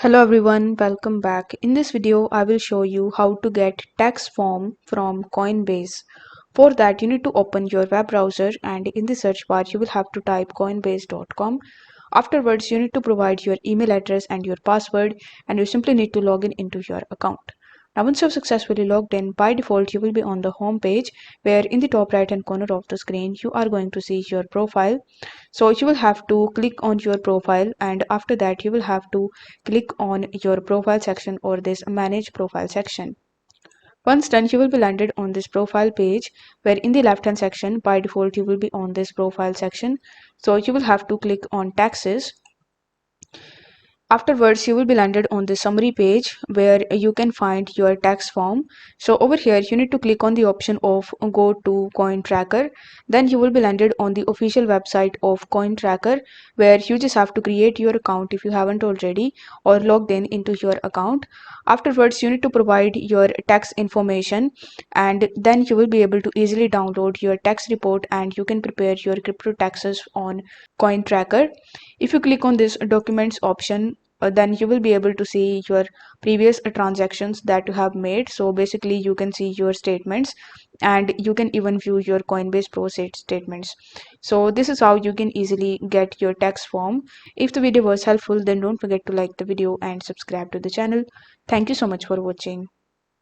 Hello everyone, welcome back. In this video, I will show you how to get tax form from Coinbase. For that, you need to open your web browser and in the search bar, you will have to type coinbase.com. Afterwards, you need to provide your email address and your password, and you simply need to log in into your account. Now, once you have successfully logged in, by default, you will be on the home page where in the top right hand corner of the screen, you are going to see your profile. So you will have to click on your profile, and after that, you will have to click on your profile section or this manage profile section. Once done, you will be landed on this profile page where in the left hand section, by default, you will be on this profile section. So you will have to click on taxes. Afterwards, you will be landed on the summary page where you can find your tax form. So over here, you need to click on the option of go to coin tracker. Then you will be landed on the official website of coin tracker where you just have to create your account if you haven't already or logged in into your account. Afterwards, you need to provide your tax information and then you will be able to easily download your tax report and you can prepare your crypto taxes on coin tracker. If you click on this documents option, then you will be able to see your previous transactions that you have made. So basically you can see your statements and you can even view your Coinbase Pro statements. So this is how you can easily get your tax form. If the video was helpful, then don't forget to like the video and subscribe to the channel. Thank you so much for watching.